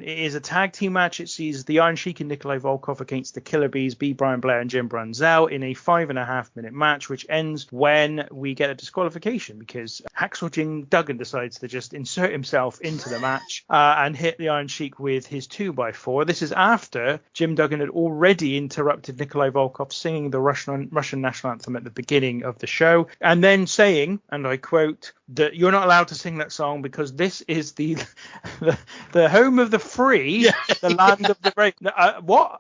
It is a tag team match. It sees the Iron Sheik and Nikolai Volkoff against the Killer Bees, B. Brian Blair and Jim Brunzell, in a 5.5-minute match, which ends when we get a disqualification because Hacksaw Jim Duggan decides to just insert himself into the match and hit the Iron Sheik with his 2x4. This is after Jim Duggan had already interrupted Nikolai Volkoff singing the Russian national anthem at the beginning of the show, and then saying, and I quote, that you're not allowed to sing that song because this is the home of the free, the land of the brave. What?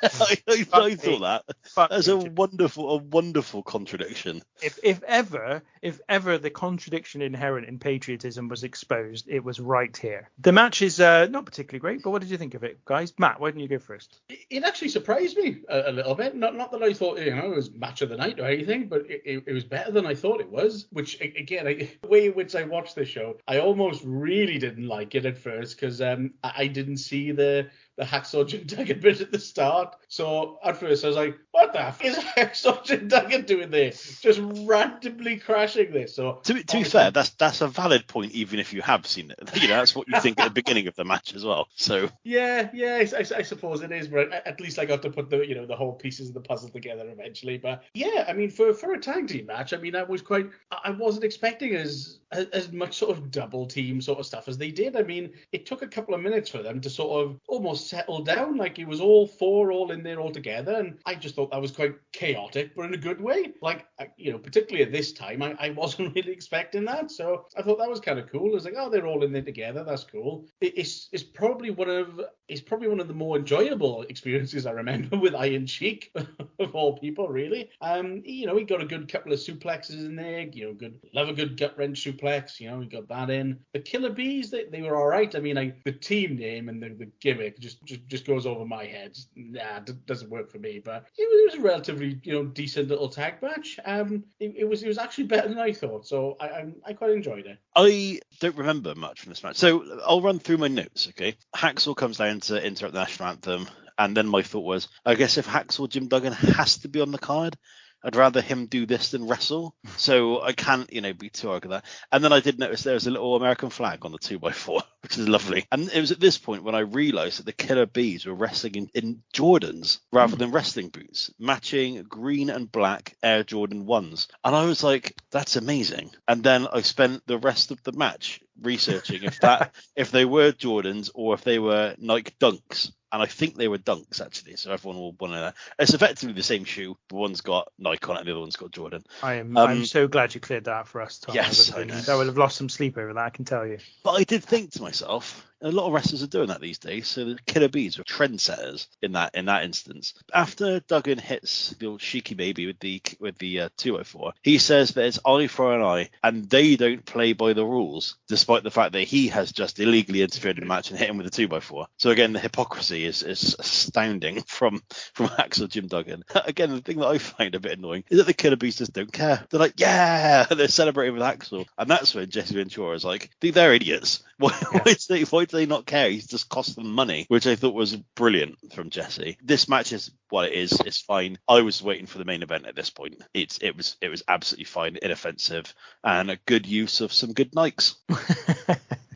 I thought that. That's a wonderful contradiction. If ever the contradiction inherent in patriotism was exposed, it was right here. The match is not particularly great, but what did you think of it, guys? Matt, why don't you go first? It actually surprised me a little bit. Not that I thought it was match of the night or anything, but it was better than I thought it was. Which again, the way in which I watched the show, I almost really didn't like it at first because I didn't see the Hacksaw Jim Duggan bit at the start. So at first I was like, what the f is Hacksaw Jim Duggan doing there? Just randomly crashing this. So to be fair, that's a valid point, even if you have seen it. That's what you think at the beginning of the match as well. So yeah, I suppose it is, but at least I got to put the whole pieces of the puzzle together eventually. But yeah, I mean, for a tag team match, I mean, I wasn't expecting as much sort of double team sort of stuff as they did. I mean, it took a couple of minutes for them to sort of almost settle down, like it was all in there all together, and I just thought that was quite chaotic, but in a good way. Like, particularly at this time, I wasn't really expecting that, so I thought that was kind of cool. I was like, oh, they're all in there together, that's cool. It's probably one of the more enjoyable experiences I remember with Iron Sheik of all people, really. He got a good couple of suplexes in there. Love a good gut wrench suplex. He got that in. The Killer Bees, they were all right. I mean, the team name and the gimmick just goes over my head. Nah, doesn't work for me. But it was a relatively decent little tag match. It was actually better than I thought. So I quite enjoyed it. I don't remember much from this match, so I'll run through my notes. Okay, Hacksaw comes down to interrupt the national anthem, and then my thought was, I guess if Hacksaw Jim Duggan has to be on the card, I'd rather him do this than wrestle. So I can't, be too argue that. And then I did notice there was a little American flag on the 2x4, which is lovely. And it was at this point when I realised that the Killer Bees were wrestling in Jordans rather than wrestling boots, matching green and black Air Jordan 1s. And I was like, that's amazing. And then I spent the rest of the match researching if they were Jordans or if they were Nike Dunks. And I think they were Dunks, actually, so everyone will want to know. It's effectively the same shoe. The one's got Nike on it, and the other one's got Jordan. I'm so glad you cleared that up for us, Tom. Yes, I would have lost some sleep over that, I can tell you. But I did think to myself, a lot of wrestlers are doing that these days, so the Killer Bees were trendsetters in that instance. After Duggan hits the old Sheiky baby with the 204, he says that it's eye for an eye, and they don't play by the rules, despite the fact that he has just illegally interfered in the match and hit him with a 2x4. So again, the hypocrisy is astounding from Hacksaw Jim Duggan. Again, the thing that I find a bit annoying is that the Killer Bees just don't care. They're like, yeah, they're celebrating with Hacksaw, and that's when Jesse Ventura is like, they're idiots. Why do they not care? He's just cost them money, which I thought was brilliant from Jesse. This match is what it is. It's fine. I was waiting for the main event at this point. It was absolutely fine, inoffensive, and a good use of some good Nikes.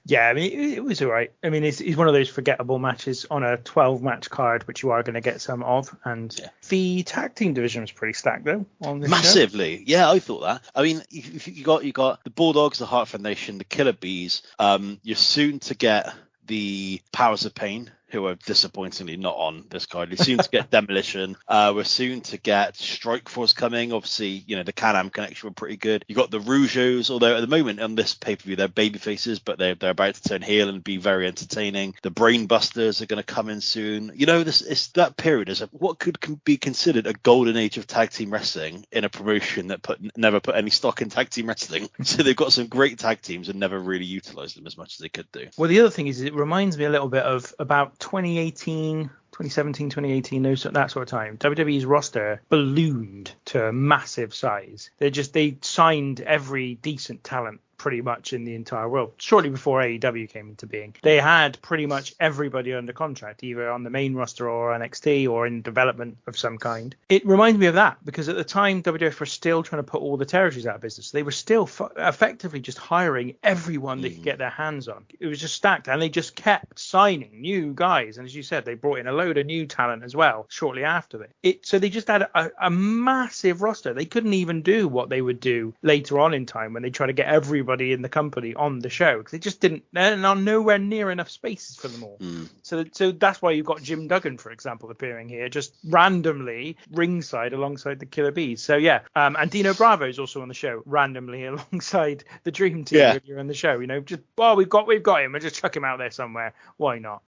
Yeah, I mean, it was all right. I mean, it's one of those forgettable matches on a 12-match card, which you are going to get some of. And the tag team division was pretty stacked, though, on this massively. show. Yeah, I thought that. I mean, you got the Bulldogs, the Heart Foundation, the Killer Bees. You're soon to get the Powers of Pain, who are disappointingly not on this card. We're soon to get Demolition. We're soon to get Strike Force coming. Obviously, the Can-Am connection were pretty good. You got the Rougeos, although at the moment on this pay-per-view they're baby faces, but they're about to turn heel and be very entertaining. The Brainbusters are going to come in soon. That period is what could be considered a golden age of tag team wrestling in a promotion that never put any stock in tag team wrestling. So they've got some great tag teams and never really utilized them as much as they could do. Well, the other thing is it reminds me a little bit of about 2017, 2018, that sort of time. WWE's roster ballooned to a massive size. They signed every decent talent pretty much in the entire world. Shortly before AEW came into being, they had pretty much everybody under contract, either on the main roster or NXT or in development of some kind. It reminds me of that, because at the time WWF were still trying to put all the territories out of business. They were still effectively just hiring everyone they could get their hands on. It was just stacked, and they just kept signing new guys. And as you said, they brought in a load of new talent as well shortly after it. So they just had a massive roster. They couldn't even do what they would do later on in time when they try to get everybody in the company on the show, because they just didn't. They're nowhere near enough spaces for them all. So that's why you've got Jim Duggan, for example, appearing here just randomly ringside alongside the Killer Bees. So yeah, and Dino Bravo is also on the show randomly alongside the Dream Team when you're on the show. Just we've got him. We'll just chuck him out there somewhere. Why not?